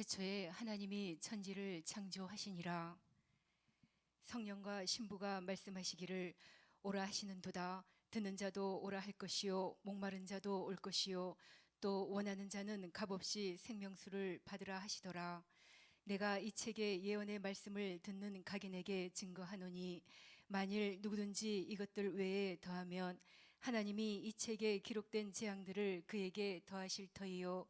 태초에 하나님이 천지를 창조하시니라. 성령과 신부가 말씀하시기를 오라 하시는도다. 듣는 자도 오라 할 것이요 목마른 자도 올 것이요 또 원하는 자는 값없이 생명수를 받으라 하시더라. 내가 이 책의 예언의 말씀을 듣는 각인에게 증거하노니 만일 누구든지 이것들 외에 더하면 하나님이 이 책에 기록된 재앙들을 그에게 더하실 터이요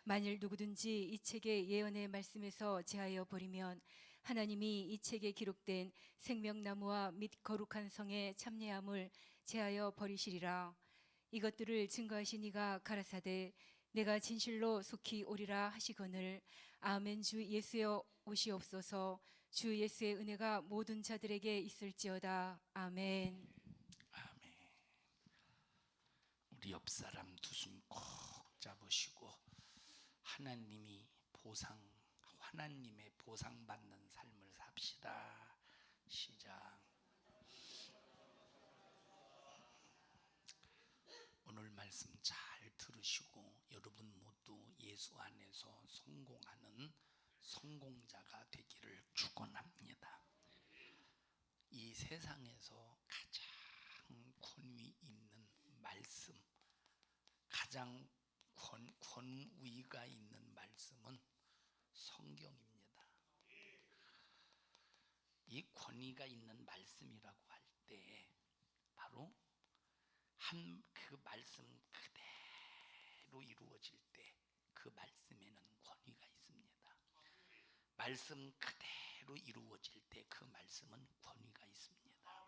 만일 누구든지 이 책의 예언의 말씀에서 제하여 버리면 하나님이 이 책에 기록된 생명나무와 및 거룩한 성의 참례함을 제하여 버리시리라. 이것들을 증거하신 이가 가라사대 내가 진실로 속히 오리라 하시거늘 아멘. 주 예수여 오시옵소서. 주 예수의 은혜가 모든 자들에게 있을지어다. 아멘. 아멘. 우리 옆 사람 두 손 꼭 잡으시고 하나님의 보상받는 삶을 삽시다. 시작. 오늘 말씀 잘 들으시고 여러분 모두 예수 안에서 성공하는 성공자가 되기를 축원합니다. 이 세상에서 가장 권위 있는 말씀, 가장 권위가 있는 말씀은 성경입니다. 이 권위가 있는 말씀이라고 할 때 바로 그 말씀 그대로 이루어질 때 그 말씀에는 권위가 있습니다. 말씀 그대로 이루어질 때 그 말씀은 권위가 있습니다.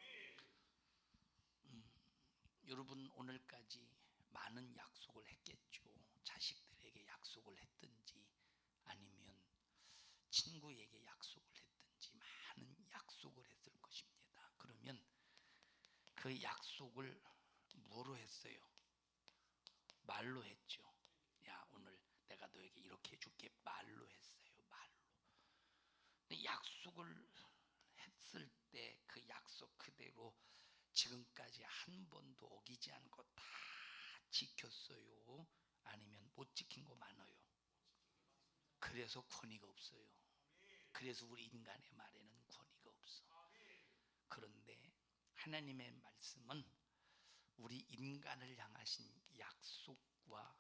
여러분 오늘까지 많은 약속을 했겠죠. 자식들에게 약속을 했든지 아니면 친구에게 약속을 했든지 많은 약속을 했을 것입니다. 그러면 그 약속을 뭐로 했어요? 말로 했죠. 야, 오늘 내가 너에게 이렇게 해줄게. 말로 했어요. 말로. 근데 약속을 했을 때 그 약속 그대로 지금까지 한 번도 어기지 않고 다 지켰어요? 아니면 못 지킨 거 많아요? 그래서 권위가 없어요. 그래서 우리 인간의 말에는 권위가 없어. 그런데 하나님의 말씀은 우리 인간을 향하신 약속과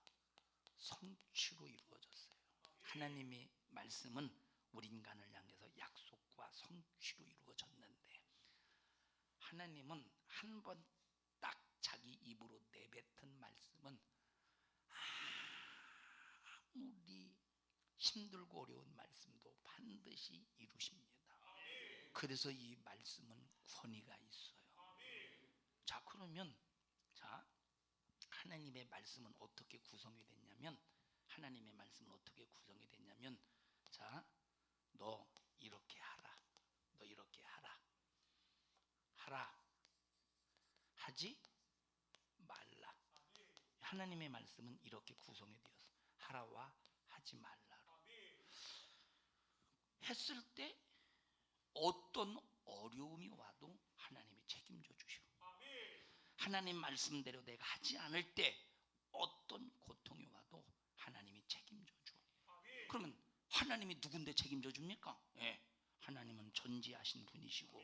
성취로 이루어졌어요. 하나님의 말씀은 우리 인간을 향해서 약속과 성취로 이루어졌는데 하나님은 한 번 딱 자기 입으로 내뱉은 말씀은 아무리 힘들고 어려운 말씀도 반드시 이루십니다. 그래서 이 말씀은 권위가 있어요. 자, 그러면 하나님의 말씀은 어떻게 구성이 됐냐면 너 이렇게 하라. 너 이렇게 하라. 하지 말라. 하나님의 말씀은 이렇게 구성이 되어서 하라와 하지 말라로 했을 때 어떤 어려움이 와도 하나님이 책임져 주셔. 하나님 말씀대로 내가 하지 않을 때 어떤 고통이 와도 하나님이 책임져 줘. 그러면 하나님이 누군데 책임져 줍니까? 하나님은 전지하신 분이시고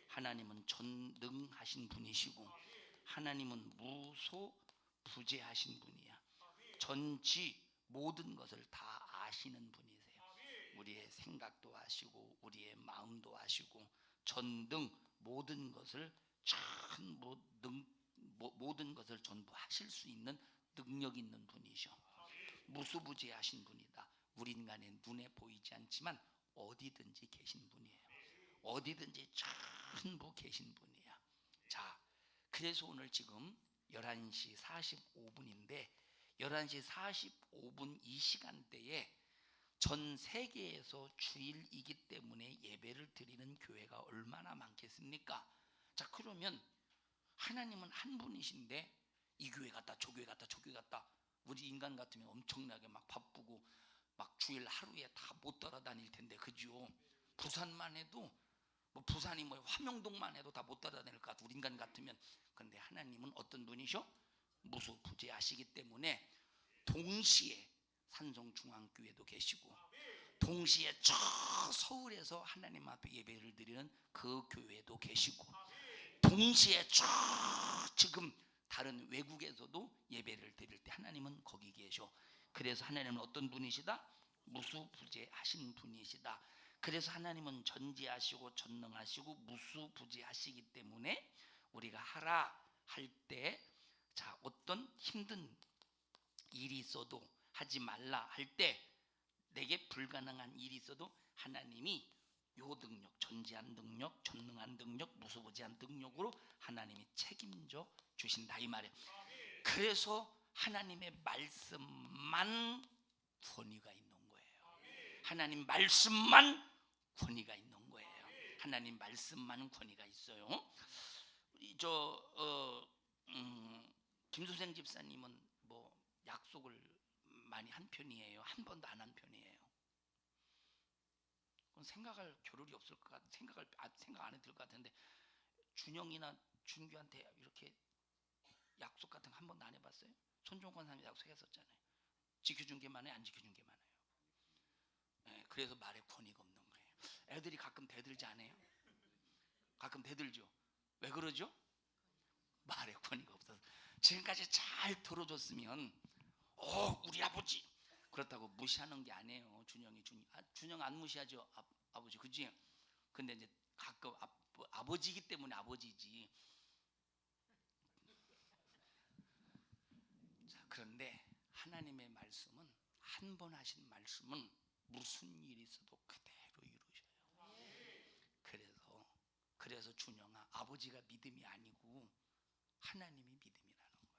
하나님은 전능하신 분이시고 하나님은 무소부재하신 분이야. 전지 모든 것을 다 아시는 분이세요. 우리의 생각도 아시고 우리의 마음도 아시고 전능 모든 것을 모든 것을 전부 하실 수 있는 능력 있는 분이셔. 무소부재하신 분이다. 우리 인간의 눈에 보이지 않지만 어디든지 계신 분이에요. 어디든지 전부 계신 분이야. 자, 그래서 오늘 지금 11시 45분인데 11시 45분 이 시간대에 전 세계에서 주일이기 때문에 예배를 드리는 교회가 얼마나 많겠습니까? 자, 그러면 하나님은 한 분이신데 이 교회 갔다 저 교회 갔다 저 교회 갔다 우리 인간 같으면 엄청나게 막 바쁘고 막 주일 하루에 다 못 따라다닐 텐데, 그죠? 부산만 해도 부산이 화명동만 해도 다 못 따라다닐 것 같아 우리 인간 같으면. 그런데 하나님은 어떤 분이셔? 무소부재하시기 때문에 동시에 산성중앙교회도 계시고 동시에 저 서울에서 하나님 앞에 예배를 드리는 그 교회도 계시고, 동시에 저 지금 다른 외국에서도 예배를 드릴 때 하나님은 거기 계셔. 그래서 하나님은 어떤 분이시다? 무수부재하신 분이시다. 그래서 하나님은 전지하시고 전능하시고 무수부재하시기 때문에 우리가 하라 할 때, 자, 어떤 힘든 일이 있어도, 하지 말라 할 때, 내게 불가능한 일이 있어도 하나님이 요 능력, 전지한 능력, 전능한 능력, 무수부지한 능력으로 하나님이 책임져 주신다 이 말이에요. 그래서 하나님의 말씀만 권위가 있는 거예요. 하나님 말씀만 권위가 있는 거예요. 하나님 말씀만 권위가 있어요. 김수생 집사님은 뭐 약속을 많이 한 편이에요? 한 번도 안 한 편이에요? 그건 생각할 겨를이 없을 것 같아. 생각 안 해도 될 것 같은데, 준영이나 준규한테 이렇게 약속 같은 거 한 번도 안 해봤어요? 손종권 사람이 약속했었잖아요. 지켜준 게 많아요, 안 지켜준 게 많아요? 네, 그래서 말에 권위가 없는 거예요. 애들이 가끔 대들지 않아요? 가끔 대들죠. 왜 그러죠? 말에 권위가 없어서. 지금까지 잘 들어줬으면 우리 아버지 그렇다고 무시하는 게 아니에요. 준영 안 무시하죠, 아버지, 그지? 근데 이제 가끔 아버지이기 때문에 아버지지. 자, 그런데 하나님의 말씀은, 한 번 하신 말씀은 무슨 일이 있어도 그대로 이루셔요. 그래서 준영아, 아버지가 믿음이 아니고 하나님이 믿음이라는 거예요.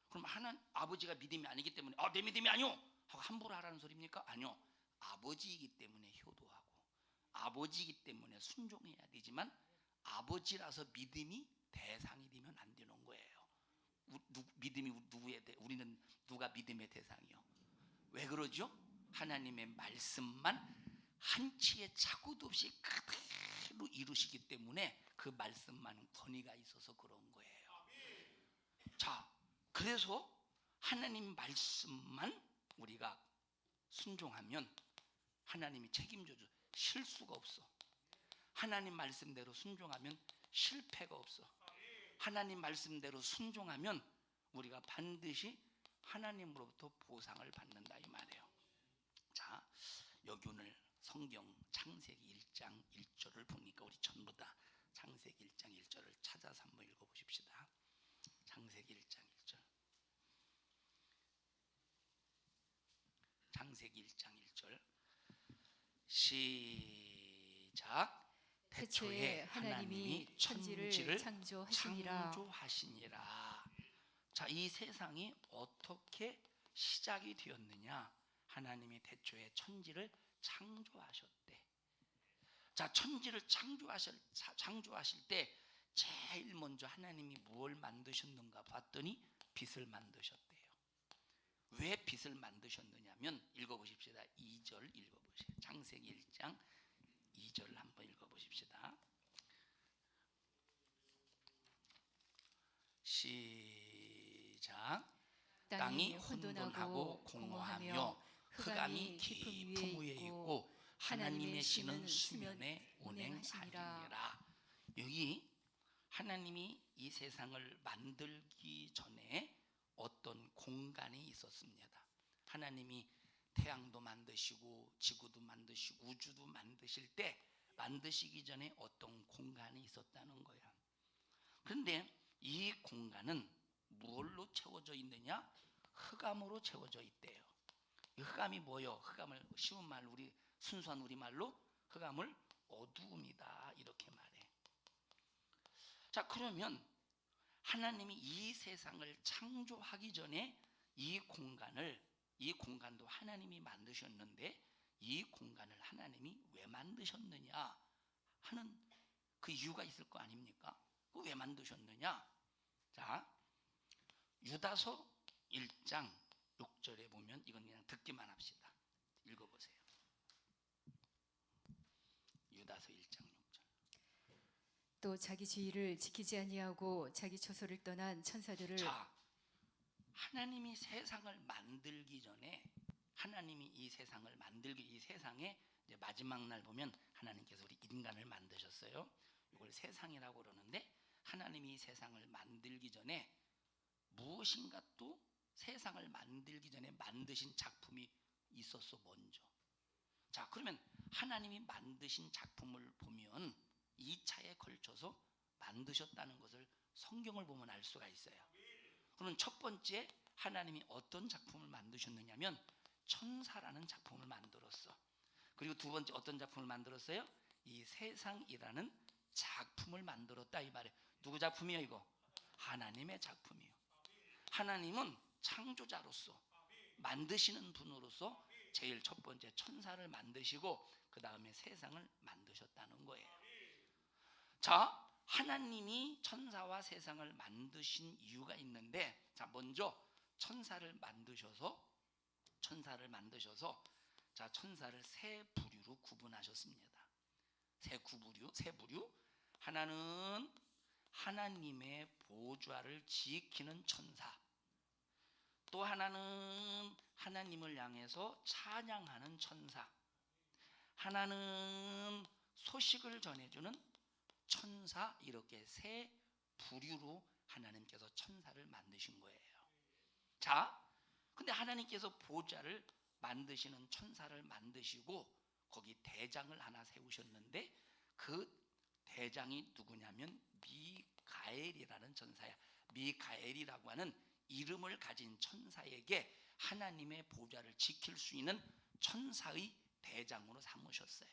그럼 아버지가 믿음이 아니기 때문에 내 믿음이 아니오 하고 함부로 하라는 소리입니까? 아니요. 아버지이기 때문에 효도하고, 아버지이기 때문에 순종해야 되지만, 아버지라서 믿음이 대상이 되면 안 되는 거예요. 믿음이 우리는 누가 믿음의 대상이요? 왜 그러죠? 하나님의 말씀만 한치의 착오도 없이 그대로 이루시기 때문에 그 말씀만 권위가 있어서 그런 거예요. 자, 그래서 하나님 말씀만 우리가 순종하면 하나님이 책임져 줘. 실수가 없어. 하나님 말씀대로 순종하면 실패가 없어. 하나님 말씀대로 순종하면 우리가 반드시 하나님으로부터 보상을 받는다 이 말이에요. 자, 여기 오늘 성경 창세기 1장 1절을 보니까 우리 전부 다 창세기 1장 1절을 찾아서 한번 읽어보십시다. 창세기 1장 1절. 창세기 1장 1절 시작. 태초에 하나님이 천지를 창조하시니라. 자, 이 세상이 어떻게 시작이 되었느냐? 하나님이 태초에 천지를 창조하셨대. 자, 천지를 창조하실 때 제일 먼저 하나님이 무엇을 만드셨는가 봤더니 빛을 만드셨대요. 왜 빛을 만드셨느냐면, 읽어보십시다. 2절 읽어보세요. 창세기 1장 2절을 한번 읽어보십시다. 시작. 땅이 혼돈하고 공허하며 흑암이 깊음 위에 있고 하나님의 신은 수면에 운행하시니라. 여기 하나님이 이 세상을 만들기 전에 어떤 공간이 있었습니다. 하나님이 태양도 만드시고 지구도 만드시고 우주도 만드실 때, 만드시기 전에 어떤 공간이 있었다는 거야. 그런데 이 공간은 뭘로 채워져 있느냐? 흑암으로 채워져 있대요. 이 흑암이 뭐요? 흑암을 쉬운 말로, 우리 순수한 우리말로 흑암을 어두움이다 이렇게 말해. 자, 그러면 하나님이 이 세상을 창조하기 전에 이 공간도 하나님이 만드셨는데, 이 공간을 하나님이 왜 만드셨느냐 하는 그 이유가 있을 거 아닙니까? 왜 만드셨느냐? 자, 유다서 1장 6절에 보면, 이건 그냥 듣기만 합시다. 읽어보세요. 유다서 1장 6절. 또 자기 주의를 지키지 아니하고 자기 처소를 떠난 천사들을. 자, 하나님이 세상을 만들기 전에 하나님이 이 세상을 만들기, 이 세상에 이제 마지막 날 보면 하나님께서 우리 인간을 만드셨어요. 이걸 세상이라고 그러는데, 하나님이 이 세상을 만들기 전에 무엇인가 또 세상을 만들기 전에 만드신 작품이 있었어 먼저. 자, 그러면 하나님이 만드신 작품을 보면 2차에 걸쳐서 만드셨다는 것을 성경을 보면 알 수가 있어요. 그러면 첫 번째 하나님이 어떤 작품을 만드셨느냐면 천사라는 작품을 만들었어. 그리고 두 번째 어떤 작품을 만들었어요? 이 세상이라는 작품을 만들었다 이 말이에요. 누구 작품이에요 이거? 하나님의 작품이에요. 하나님은 창조자로서, 만드시는 분으로서 제일 첫 번째 천사를 만드시고 그 다음에 세상을 만드셨다는 거예요. 자, 하나님이 천사와 세상을 만드신 이유가 있는데, 자, 먼저 천사를 만드셔서 자, 천사를 세 부류로 구분하셨습니다. 세 부류. 하나는 하나님의 보좌를 지키는 천사, 또 하나는 하나님을 향해서 찬양하는 천사, 하나는 소식을 전해주는 천사, 이렇게 세 부류로 하나님께서 천사를 만드신 거예요. 자, 근데 하나님께서 보좌를 만드시는 천사를 만드시고 거기 대장을 하나 세우셨는데, 그 대장이 누구냐면 미가엘이라는 천사야. 미가엘이라고 하는 이름을 가진 천사에게 하나님의 보좌를 지킬 수 있는 천사의 대장으로 삼으셨어요.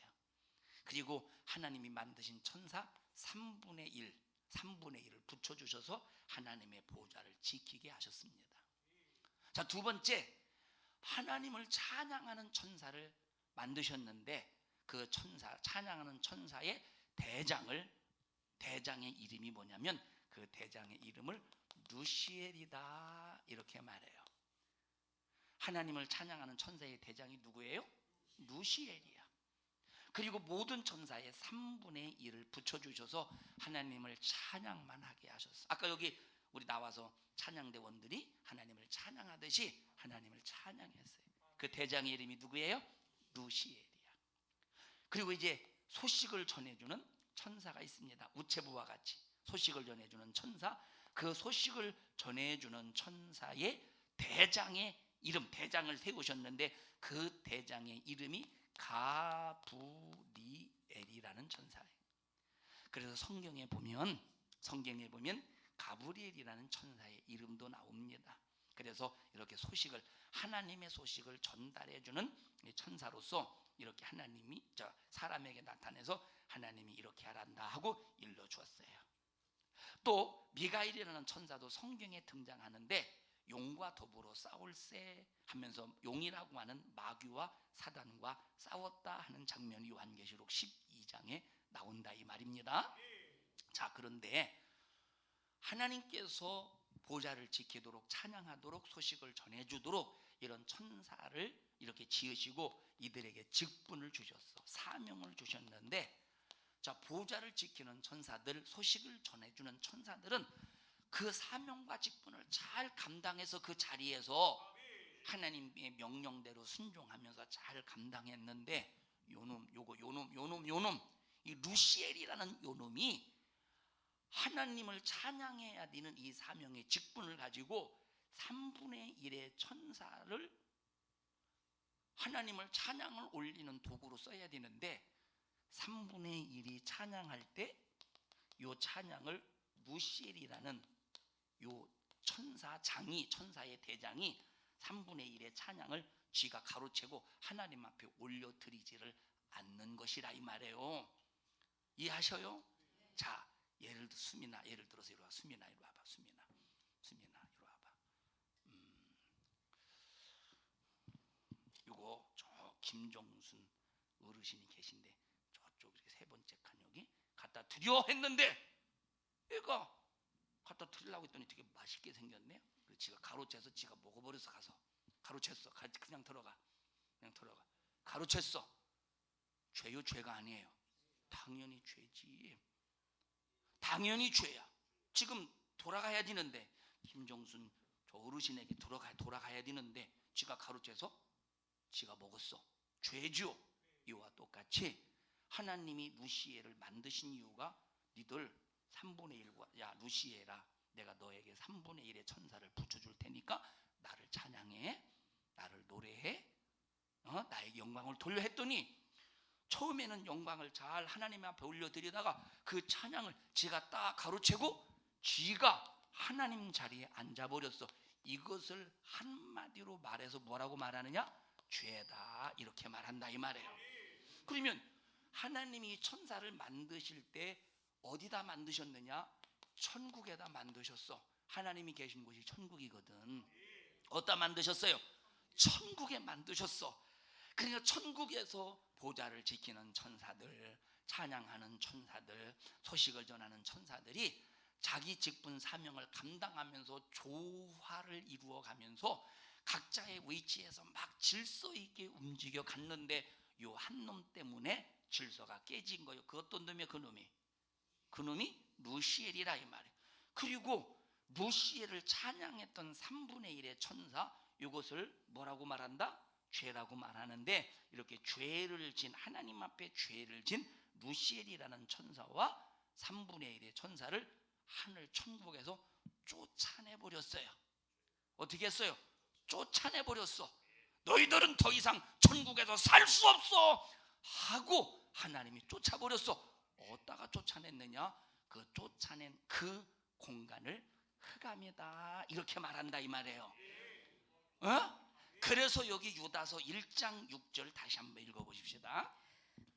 그리고 하나님이 만드신 천사 3분의 1을 붙여주셔서 하나님의 보좌를 지키게 하셨습니다. 자, 두 번째, 하나님을 찬양하는 천사를 만드셨는데 그 천사, 찬양하는 천사의 대장의 이름이 뭐냐면 그 대장의 이름을 루시엘이다 이렇게 말해요. 하나님을 찬양하는 천사의 대장이 누구예요? 루시엘이야. 그리고 모든 천사의 3분의 1을 붙여주셔서 하나님을 찬양만 하게 하셨어. 아까 여기 우리 나와서 찬양대원들이 하나님을 찬양하듯이 하나님을 찬양했어요. 그 대장의 이름이 누구예요? 루시엘이야. 그리고 이제 소식을 전해주는 천사가 있습니다. 우체부와 같이 소식을 전해주는 천사, 그 소식을 전해주는 천사의 대장의 이름, 대장을 세우셨는데 그 대장의 이름이 가브리엘이라는 천사예요. 그래서 성경에 보면 가브리엘이라는 천사의 이름도 나옵니다. 그래서 이렇게 하나님의 소식을 전달해주는 천사로서 이렇게 하나님이 사람에게 나타내서 하나님이 이렇게 하란다 하고 일러주었어요. 또 미가엘이라는 천사도 성경에 등장하는데 용과 더불어 싸울세 하면서 용이라고 하는 마귀와 사단과 싸웠다 하는 장면이 요한계시록 12장에 나온다 이 말입니다. 자, 그런데 하나님께서 보좌를 지키도록 찬양하도록 소식을 전해주도록 이런 천사를 이렇게 지으시고 이들에게 직분을 주셨어. 사명을 주셨는데, 자, 보좌를 지키는 천사들, 소식을 전해주는 천사들은 그 사명과 직분을 잘 감당해서 그 자리에서 하나님의 명령대로 순종하면서 잘 감당했는데, 요놈 이 루시엘이라는 요놈이 하나님을 찬양해야 되는 이 사명의 직분을 가지고 3분의 1의 천사를 하나님을 찬양을 올리는 도구로 써야 되는데 3분의 1이 찬양할 때 이 찬양을 루시엘이라는 요 천사의 대장이 3분의 1의 찬양을 쥐가 가로채고 하나님 앞에 올려드리지를 않는 것이라 이 말이에요. 이해하셔요? 자, 예를 들어서 이리 와. 수민아 이리 와봐. 수민아 이리 와봐. 요거 저 김종순 어르신이 계신데 저쪽 이렇게 세 번째 칸 여기 갖다 드려 했는데 얘가 갖다 드리려고 했더니 되게 맛있게 생겼네. 그래서 지가 가로채서 지가 먹어버려서 가서 가로챘어. 그냥 들어가. 가로챘어. 죄요? 죄가 아니에요. 당연히 죄지. 당연히 죄야. 지금 돌아가야 되는데 김종순 저 어르신에게 돌아가야 되는데 지가 가로채서 지가 먹었어. 죄죠. 이와 똑같이 하나님이 루시엘을 만드신 이유가 니들 3분의 1과 야 루시엘아, 내가 너에게 3분의 1의 천사를 붙여줄 테니까 나를 찬양해, 나를 노래해, 나에게 영광을 돌려 했더니 처음에는 영광을 잘 하나님 앞에 올려드리다가 그 찬양을 지가 딱 가로채고 지가 하나님 자리에 앉아버렸어. 이것을 한마디로 말해서 뭐라고 말하느냐? 죄다, 이렇게 말한다 이 말이에요. 그러면 하나님이 천사를 만드실 때 어디다 만드셨느냐? 천국에다 만드셨어. 하나님이 계신 곳이 천국이거든. 어디다 만드셨어요? 천국에 만드셨어. 그러니까 천국에서 보좌를 지키는 천사들, 찬양하는 천사들, 소식을 전하는 천사들이 자기 직분 사명을 감당하면서 조화를 이루어가면서 각자의 위치에서 막 질서 있게 움직여 갔는데 요 한 놈 때문에 질서가 깨진 거예요. 그 어떤 놈이야? 그놈이 루시엘이라 이 말이에요. 그리고 루시엘을 찬양했던 3분의 1의 천사, 이것을 뭐라고 말한다? 죄라고 말하는데, 이렇게 죄를 진, 하나님 앞에 죄를 진 루시엘이라는 천사와 3분의 1의 천사를 하늘 천국에서 쫓아내버렸어요. 어떻게 했어요? 쫓아내버렸어. 너희들은 더 이상 천국에서 살 수 없어 하고 하나님이 쫓아버렸어. 어디다가 쫓아냈느냐? 그 쫓아낸 그 공간을 흑암이다, 이렇게 말한다 이 말이에요. 그래서 여기 유다서 1장 6절 다시 한번 읽어보십시다.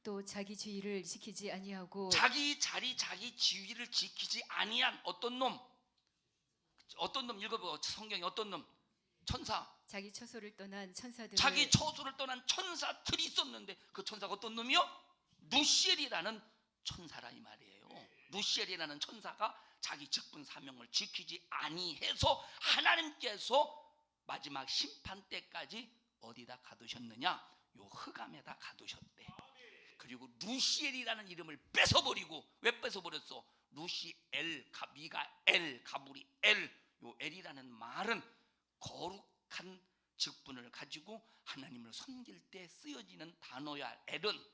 또 자기 주의를 지키지 아니하고 자기 자리 자기 지위를 지키지 아니한 어떤 놈? 어떤 놈 읽어보. 성경에 어떤 놈? 천사. 자기 처소를 떠난 천사들을 자기 처소를 떠난 천사들이 있었는데 그 천사가 어떤 놈이요? 루시엘이라는 천사라 이 말이에요. 루시엘이라는 천사가 자기 직분 사명을 지키지 아니해서 하나님께서 마지막 심판 때까지 어디다 가두셨느냐? 요 흑암에다 가두셨대. 그리고 루시엘이라는 이름을 뺏어버리고, 왜 뺏어버렸어? 루시엘, 미가엘, 가브리엘. 요 엘이라는 말은 거룩한 직분을 가지고 하나님을 섬길 때 쓰여지는 단어야. 엘은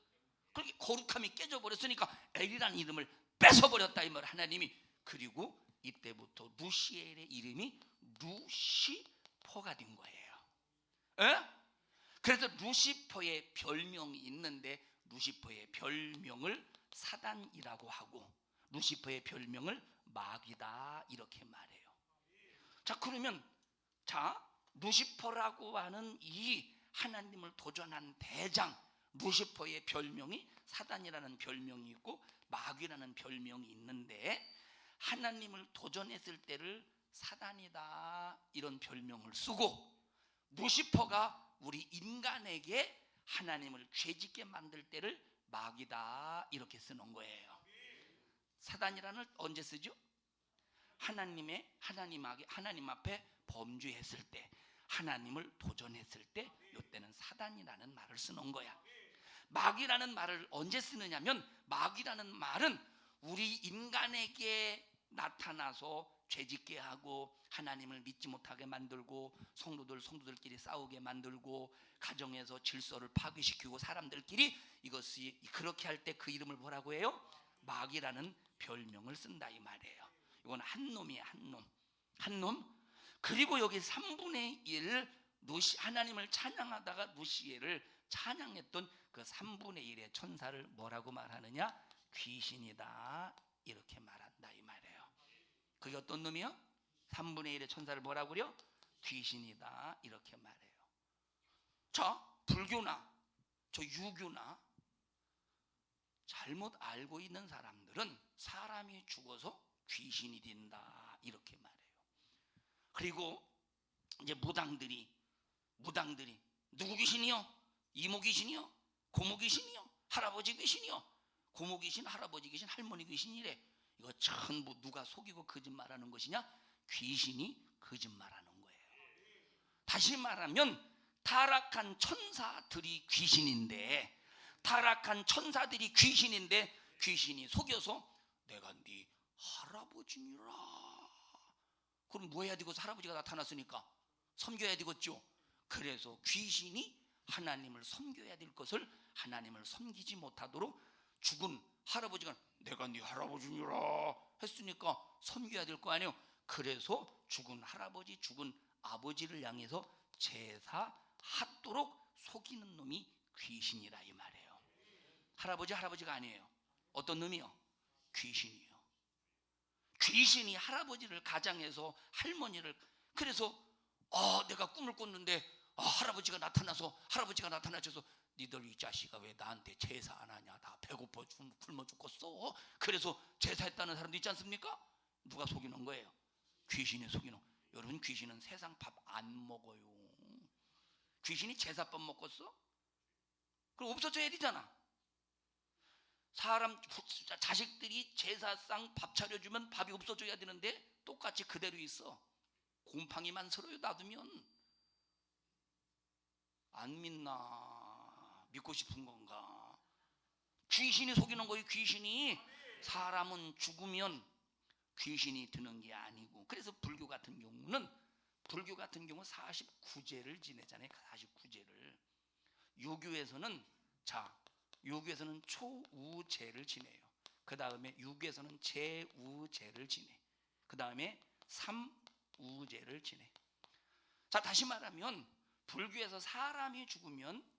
그렇게 거룩함이 깨져버렸으니까 엘이라는 이름을 뺏어버렸다 이 말 하나님이. 그리고 이때부터 루시엘의 이름이 루시퍼가 된 거예요. 그래서 루시퍼의 별명이 있는데 루시퍼의 별명을 사단이라고 하고 루시퍼의 별명을 마귀다, 이렇게 말해요. 자, 그러면 루시퍼라고 하는 이 하나님을 도전한 대장 루시퍼의 별명이 사단이라는 별명이 있고 마귀라는 별명이 있는데, 하나님을 도전했을 때를 사단이다 이런 별명을 쓰고, 루시퍼가 우리 인간에게 하나님을 죄짓게 만들 때를 마귀다 이렇게 쓰는 거예요. 사단이라는 언제 쓰죠? 하나님 앞에 범죄했을 때, 하나님을 도전했을 때, 이때는 사단이라는 말을 쓰는 거야. 마귀라는 말을 언제 쓰느냐면, 마귀라는 말은 우리 인간에게 나타나서 죄짓게 하고 하나님을 믿지 못하게 만들고 성도들끼리 싸우게 만들고 가정에서 질서를 파괴시키고 사람들끼리 이것이 그렇게 할 때 그 이름을 뭐라고 해요? 마귀라는 별명을 쓴다 이 말이에요. 이건 한 놈이에요. 한 놈. 그리고 여기 3분의 1 하나님을 찬양하다가 루시엘을 찬양했던 그 3분의 1의 천사를 뭐라고 말하느냐? 귀신이다 이렇게 말한다 이 말이에요. 그게 어떤 놈이요? 3분의 1의 천사를 뭐라고 그래요? 귀신이다 이렇게 말해요. 자, 불교나 유교나 잘못 알고 있는 사람들은 사람이 죽어서 귀신이 된다 이렇게 말해요. 그리고 이제 무당들이 누구 귀신이요? 이모 귀신이요? 고모 귀신이요? 할아버지 귀신이요? 고모 귀신, 할아버지 귀신, 할머니 귀신이래. 이거 전부 누가 속이고 거짓말하는 것이냐? 귀신이 거짓말하는 거예요. 다시 말하면 타락한 천사들이 귀신인데, 귀신이 속여서 내가 네 할아버지니라. 그럼 뭐 해야 되겠어? 할아버지가 나타났으니까 섬겨야 되겠죠. 그래서 귀신이 하나님을 섬겨야 될 것을 하나님을 섬기지 못하도록 죽은 할아버지가 내가 네 할아버지니라 했으니까 섬겨야 될 거 아니에요. 그래서 죽은 할아버지, 죽은 아버지를 향해서 제사하도록 속이는 놈이 귀신이라 이 말이에요. 할아버지가 아니에요. 어떤 놈이요? 귀신이요. 귀신이 할아버지를 가장해서 할머니를, 그래서 내가 꿈을 꿨는데 할아버지가 나타나셔서 니들 이 자식아 왜 나한테 제사 안 하냐, 나 배고파 굶어 죽겠어. 그래서 제사했다는 사람도 있지 않습니까? 누가 속이는 거예요? 귀신이 속이는. 여러분, 귀신은 세상 밥 안 먹어요. 귀신이 제사밥 먹겠어? 그럼 없어져야 되잖아. 사람 자식들이 제사상 밥 차려주면 밥이 없어져야 되는데 똑같이 그대로 있어. 곰팡이만 서러요 놔두면. 안 믿나? 믿고 싶은 건가? 귀신이 속이는 거예요. 귀신이. 사람은 죽으면 귀신이 드는 게 아니고. 그래서 불교 같은 경우는 49제를 지내잖아요. 49제를. 유교에서는 초우제를 지내요. 그 다음에 유교에서는 제우제를 지내. 그 다음에 삼우제를 지내. 자, 다시 말하면 불교에서 사람이 죽으면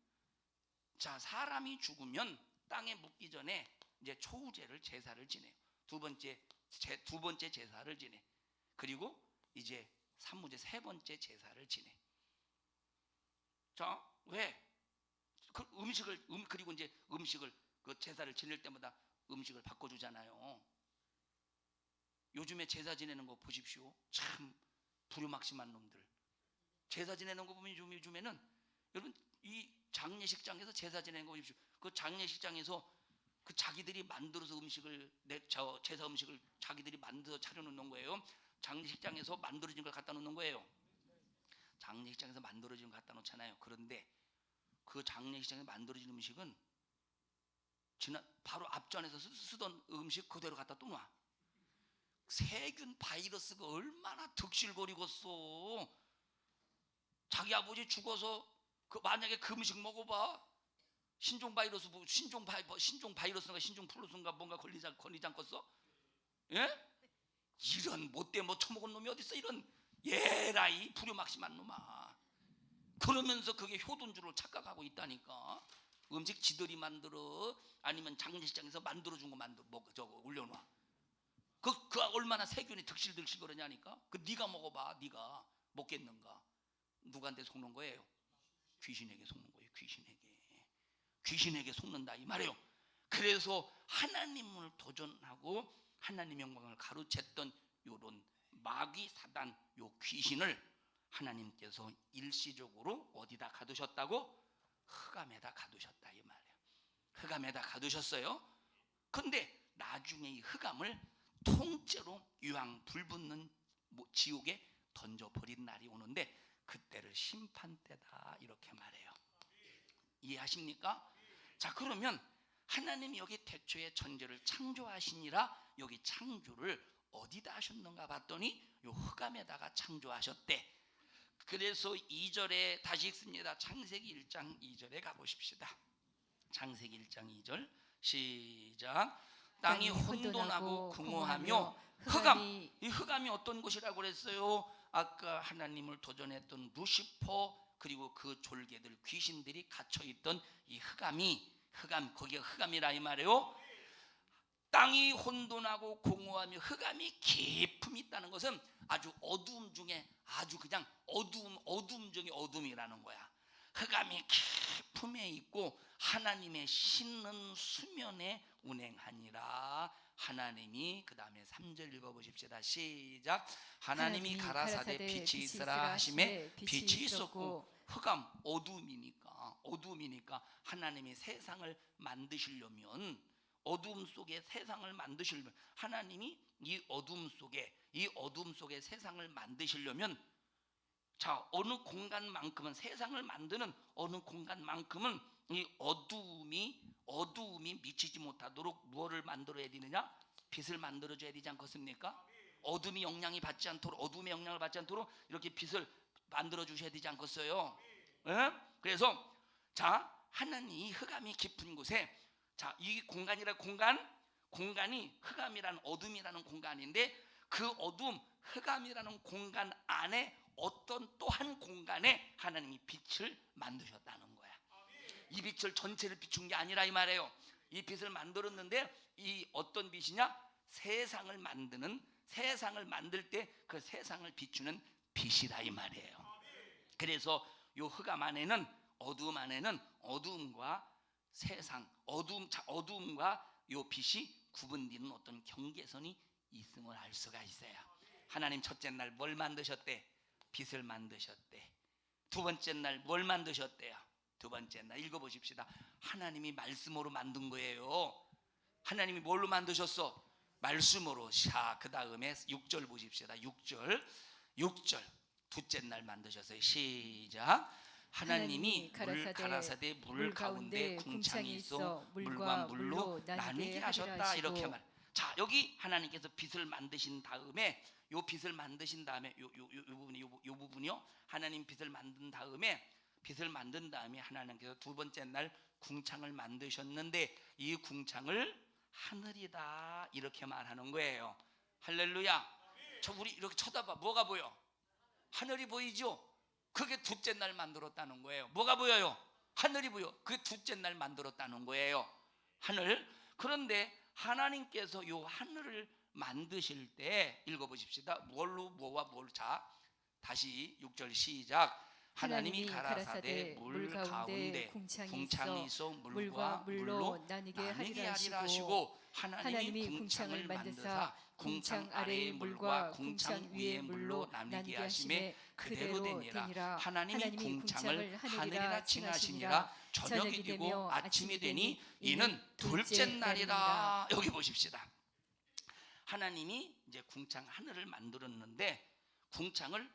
땅에 묻기 전에 이제 초우제를, 제사를 지내요. 두 번째 제사를 지내. 그리고 이제 삼우제, 세 번째 제사를 지내. 자, 왜? 그리고 이제 음식을, 그 제사를 지낼 때마다 음식을 바꿔주잖아요. 요즘에 제사 지내는 거 보십시오. 참 부류막심한 놈들. 제사 지내는 거 보면 요즘에는, 여러분, 이 장례식장에서 제사 지내는 거 보십시오. 그 장례식장에서 그 자기들이 만들어서 제사 음식을 자기들이 만들어서 차려놓는 거예요. 장례식장에서 만들어진 걸 갖다 놓는 거예요. 장례식장에서 만들어진 걸 갖다 놓잖아요. 그런데 그 장례식장에 만들어진 음식은 바로 앞전에서 쓰던 음식 그대로 갖다 또 놔. 세균 바이러스가 얼마나 득실거리겠어. 자기 아버지 죽어서 만약에 그 음식 먹어봐. 신종 바이러스인가 신종 플루스인가 뭔가 걸리지 않겠어? 예? 이런 못돼 뭐 처먹은 놈이 어딨어? 이런 예라이 부류막심한 놈아. 그러면서 그게 효도인 줄 착각하고 있다니까. 음식 지들이 만들어, 아니면 장례식장에서 만들어준 거 올려놔. 그 얼마나 세균이 득실득실 거리냐니까. 네가 먹어봐. 네가 먹겠는가? 누구한테 속는 거예요? 귀신에게 속는 거예요. 귀신에게 속는다 이 말이에요. 그래서 하나님을 도전하고 하나님의 영광을 가로챘던 요런 마귀 사단, 요 귀신을 하나님께서 일시적으로 어디다 가두셨다고? 흑암에다 가두셨다 이 말이에요. 흑암에다 가두셨어요. 근데 나중에 이 흑암을 통째로 유황 불붙는 지옥에 던져버린 날이 오는데 그때를 심판 때다 이렇게 말해요. 이해하십니까? 자, 그러면 하나님이 여기 태초에 천지를 창조하시니라, 여기 창조를 어디다 하셨는가 봤더니 요 흑암에다가 창조하셨대. 그래서 2절에 다시 읽습니다. 창세기 1장 2절에 가보십시다. 창세기 1장 2절 시작. 땅이 혼돈하고 공허하며 이 흑암이 어떤 곳이라고 그랬어요? 아까 하나님을 도전했던 루시퍼, 그리고 그 졸개들, 귀신들이 갇혀있던 이 거기가 흑암이라 이 말이에요. 땅이 혼돈하고 공허하며 흑암이 깊음이 있다는 것은 아주 어두움 중에 아주 그냥 어두움 중에 어둠이라는 거야. 흑암이 깊음에 있고 하나님의 신은 수면에 운행하니라. 하나님이, 그 다음에 3절 읽어보십시다. 시작. 하나님이 가라사대 빛이 있으라 하심에 빛이 있었고. 흑암, 어두움이니까 하나님이 세상을 만드시려면, 어두움 속에 세상을 만드시려면, 하나님이 이 어두움 속에 세상을 만드시려면, 자, 어느 공간만큼은, 세상을 만드는 어느 공간만큼은 이 어두움이 미치지 못하도록 무엇을 만들어야 되느냐? 빛을 만들어줘야 되지 않겠습니까? 어둠의 영향을 받지 않도록 이렇게 빛을 만들어 주셔야 되지 않겠어요? 예? 그래서 자, 하나님이 흑암이 깊은 곳에, 자, 이 공간이라 공간이 흑암이라는 어둠이라는 공간인데, 그 어둠 흑암이라는 공간 안에 어떤 또 한 공간에 하나님이 빛을 만드셨다는 거야. 이 빛을 전체를 비춘 게 아니라 이 말이에요. 이 빛을 만들었는데 이 어떤 빛이냐? 세상을 만들 때 그 세상을 비추는 빛이다 이 말이에요. 그래서 요 흑암 안에는, 어둠 안에는 어둠과 세상, 어둠과 요 빛이 구분되는 어떤 경계선이 있음을 알 수가 있어요. 하나님 첫째 날 뭘 만드셨대? 빛을 만드셨대. 두 번째 날 뭘 만드셨대요? 두 번째 날 읽어보십시다. 하나님이 말씀으로 만든 거예요. 하나님이 뭘로 만드셨어? 말씀으로. 자, 그 다음에 6절 보십시다. 6절 둘째 날 만드셨어요. 시작. 하나님이 가라사대 물 가운데 궁창이 있어 물과 물로 나뉘게 하셨다. 이렇게 말. 자, 여기 하나님께서 빛을 만드신 다음에, 요 빛을 만드신 다음에 요 부분이요. 하나님 빛을 만든 다음에 하나님께서 두 번째 날 궁창을 만드셨는데, 이 궁창을 하늘이다 이렇게 말하는 거예요. 할렐루야. 저 우리 이렇게 쳐다봐. 뭐가 보여? 하늘이 보이죠? 그게 둘째 날 만들었다는 거예요. 뭐가 보여요? 하늘이 보여. 그게 둘째 날 만들었다는 거예요. 하늘. 그런데 하나님께서 요 하늘을 만드실 때 읽어보십시다. 뭘로, 뭐와 뭘. 자, 다시 6절 시작. 하나님이 가라사대 물 가운데 궁창이 있어 물과 물로 나뉘게 하리라 하시고, 하나님이 궁창을 만드사 궁창 아래의 물과 궁창 위의 물로 나뉘게 하심에 그대로 되니라. 하나님이 궁창을 하늘이라 칭하시니라. 저녁이 되고 아침이 되니 이는 둘째 날이라. 여기 보십시다. 하나님이 이제 궁창 하늘을 만들었는데, 궁창을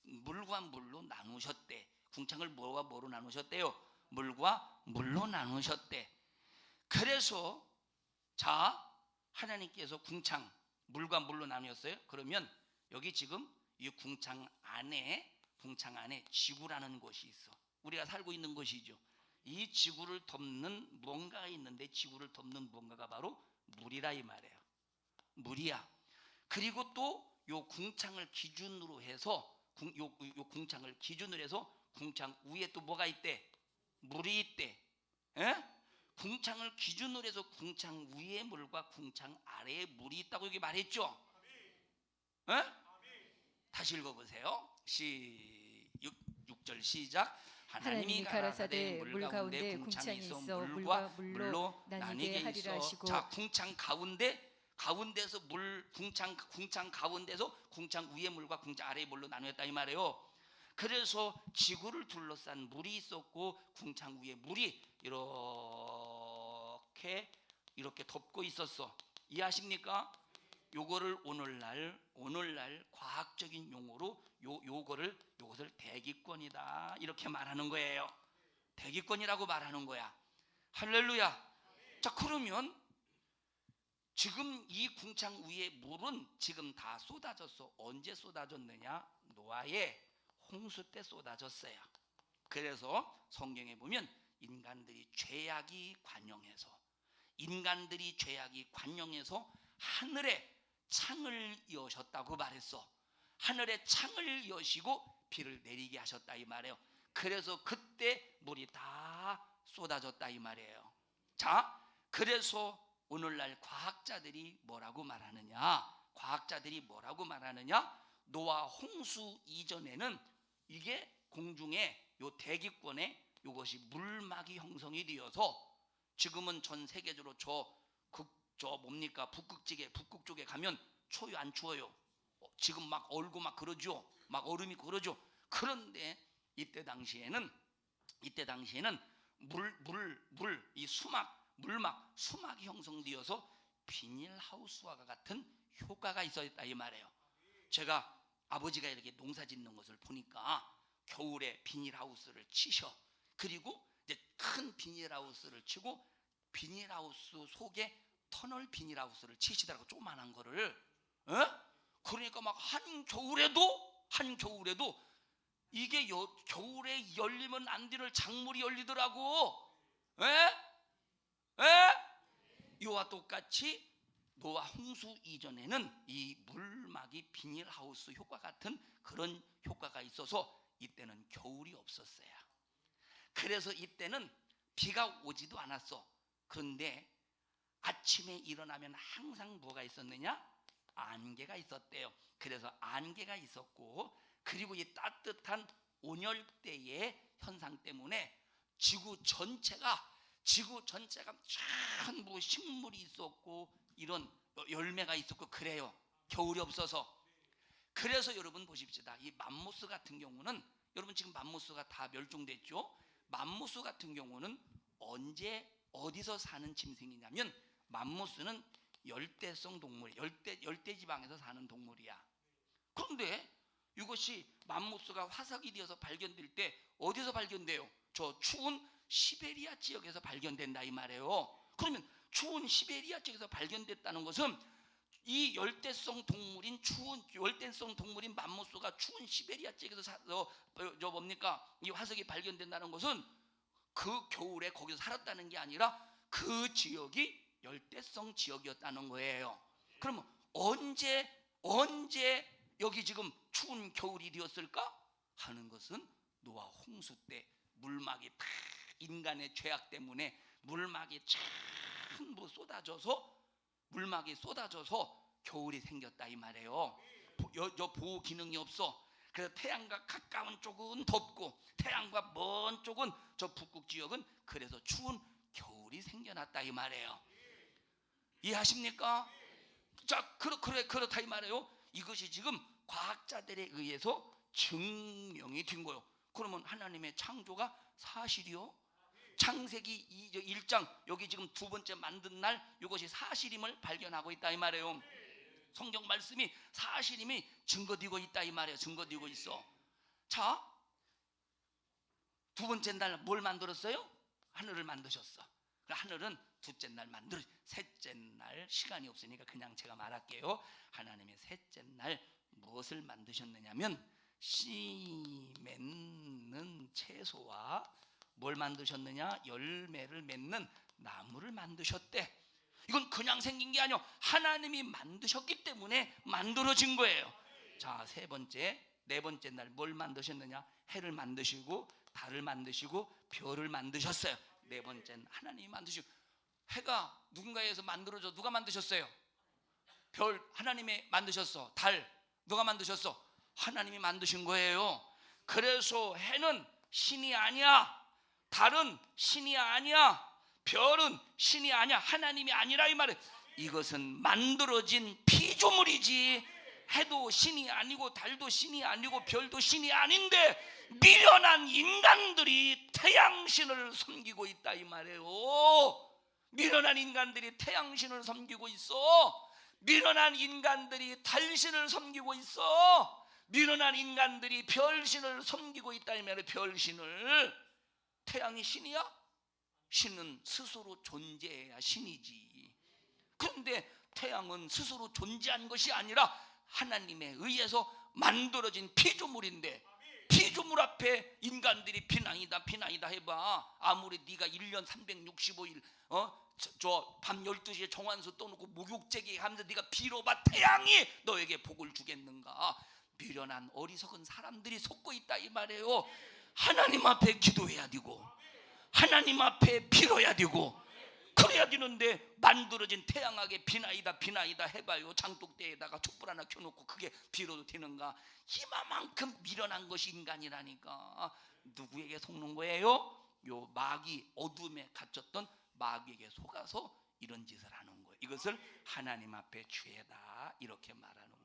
물과 물로 나누셨대. 궁창을 뭐와 뭐로 나누셨대요? 물과 물로 나누셨대. 그래서 자, 하나님께서 궁창 물과 물로 나누었어요. 그러면 여기 지금 이 궁창 안에 지구라는 것이 있어. 우리가 살고 있는 것이죠. 이 지구를 덮는 뭔가가 있는데, 지구를 덮는 뭔가가 바로 물이라 이 말이에요. 물이야. 그리고 또 요 궁창을 기준으로 해서 요 궁창을 기준으로 해서 궁창 위에 또 뭐가 있대? 물이 있대. 에? 궁창을 기준으로 해서 궁창 위에 물과 궁창 아래에 물이 있다고 여기 말했죠? 에? 다시 읽어보세요. 6절 시작. 하나님이 가라사대 물 가운데 궁창이 있어 물과 물로 나뉘게 하리라 하시고. 자, 궁창 가운데서 물, 궁창 가운데서 궁창 위의 물과 궁창 아래의 물로 나누었다 이 말이에요. 그래서 지구를 둘러싼 물이 있었고, 궁창 위에 물이 이렇게 덮고 있었어. 이해하십니까? 요거를 오늘날 과학적인 용어로 요것을 대기권이다 이렇게 말하는 거예요. 대기권이라고 말하는 거야. 할렐루야. 자, 그러면 지금 이 궁창 위에 물은 지금 다 쏟아졌어. 언제 쏟아졌느냐? 노아의 홍수 때 쏟아졌어요. 그래서 성경에 보면 인간들이 죄악이 관영해서 하늘에 창을 여셨다고 말했어. 하늘에 창을 여시고 비를 내리게 하셨다 이 말이에요. 그래서 그때 물이 다 쏟아졌다 이 말이에요. 자, 그래서 오늘날 과학자들이 뭐라고 말하느냐? 노아 홍수 이전에는 이게 공중에 요 대기권에 이것이 물막이 형성이 되어서, 지금은 전 세계적으로 북극 쪽에 가면 추워요, 안 추워요? 지금 막 얼고 막 그러죠. 막 얼음이 그러죠. 그런데 이때 당시에는 이 수막이 형성되어서 비닐하우스와 같은 효과가 있었다 이 말이에요. 제가 아버지가 이렇게 농사 짓는 것을 보니까 겨울에 비닐하우스를 치셔. 그리고 이제 큰 비닐하우스를 치고 비닐하우스 속에 터널 비닐하우스를 치시더라고. 조그만한 거를. 그러니까 막 한겨울에도 이게 겨울에 열리면 안 되는 작물이 열리더라고. 에? 이와 똑같이 노아 홍수 이전에는 이 물막이 비닐하우스 효과 같은 그런 효과가 있어서 이때는 겨울이 없었어요. 그래서 이때는 비가 오지도 않았어. 그런데 아침에 일어나면 항상 뭐가 있었느냐? 안개가 있었대요. 그래서 안개가 있었고, 그리고 이 따뜻한 온열대의 현상 때문에 지구 전체가 전부 식물이 있었고 이런 열매가 있었고 그래요. 겨울이 없어서. 그래서 여러분 보십시다. 이 맘모스 같은 경우는, 여러분 지금 맘모스가 다 멸종됐죠. 맘모스 같은 경우는 언제 어디서 사는 짐승이냐면, 맘모스는 열대성 동물, 열대 지방에서 사는 동물이야. 그런데 이것이 맘모스가 화석이 되어서 발견될 때 어디서 발견돼요? 저 추운 시베리아 지역에서 발견된다 이 말이에요. 그러면 추운 시베리아 지역에서 발견됐다는 것은 이 열대성 동물인 맘모스가 추운 시베리아 지역에서 이 화석이 발견된다는 것은 그 겨울에 거기서 살았다는 게 아니라 그 지역이 열대성 지역이었다는 거예요. 그러면 언제 여기 지금 추운 겨울이 되었을까 하는 것은 노아 홍수 때 물막이 다 인간의 죄악 때문에 물막이 전부 물막이 쏟아져서 겨울이 생겼다 이 말이에요. 보호 기능이 없어. 그래서 태양과 가까운 쪽은 덥고 태양과 먼 쪽은 저 북극 지역은 그래서 추운 겨울이 생겨났다 이 말이에요. 이해하십니까? 자, 그렇다 이 말이에요. 이것이 지금 과학자들에 의해서 증명이 된 거예요. 그러면 하나님의 창조가 사실이요? 창세기 1장 여기 지금 두 번째 만든 날 이것이 사실임을 발견하고 있다 이 말이에요. 성경 말씀이 사실임이 증거되고 있다 이 말이에요. 증거되고 있어. 자, 두 번째 날 뭘 만들었어요? 하늘을 만드셨어. 하늘은 둘째 날 셋째 날 시간이 없으니까 그냥 제가 말할게요. 하나님의 셋째 날 무엇을 만드셨느냐면 씨 맺는 채소와 뭘 만드셨느냐? 열매를 맺는 나무를 만드셨대. 이건 그냥 생긴 게 아니요. 하나님이 만드셨기 때문에 만들어진 거예요. 자, 네 번째 날 뭘 만드셨느냐? 해를 만드시고 달을 만드시고 별을 만드셨어요. 네 번째는 하나님이 만드시고. 해가 누군가에서 만들어져. 누가 만드셨어요? 별 하나님이 만드셨어. 달 누가 만드셨어? 하나님이 만드신 거예요. 그래서 해는 신이 아니야. 달은 신이 아니야. 별은 신이 아니야. 하나님이 아니라 이 말이에요. 이것은 만들어진 피조물이지 해도 신이 아니고 달도 신이 아니고 별도 신이 아닌데 미련한 인간들이 태양신을 섬기고 있다 이 말이에요. 미련한 인간들이 태양신을 섬기고 있어. 미련한 인간들이 달신을 섬기고 있어. 미련한 인간들이 별신을 섬기고 있다 이 말이에요. 별신을. 태양이 신이야? 신은 스스로 존재해야 신이지. 그런데 태양은 스스로 존재한 것이 아니라 하나님에 의해서 만들어진 피조물인데 피조물 앞에 인간들이 비난이다 해봐. 아무리 네가 1년 365일 저 밤 12시에 정환수 떠놓고 목욕제기 하면서 네가 빌어봐. 태양이 너에게 복을 주겠는가? 미련한 어리석은 사람들이 속고 있다 이 말이에요. 하나님 앞에 기도해야 되고 하나님 앞에 빌어야 되고 그래야 되는데 만들어진 태양하게 비나이다 해봐요. 장독대에다가 촛불 하나 켜놓고 그게 빌어도 되는가? 이만큼 미련한 것이 인간이라니까. 누구에게 속는 거예요? 요 마귀, 어둠에 갇혔던 마귀에게 속아서 이런 짓을 하는 거예요. 이것을 하나님 앞에 죄다 이렇게 말하는 거예요.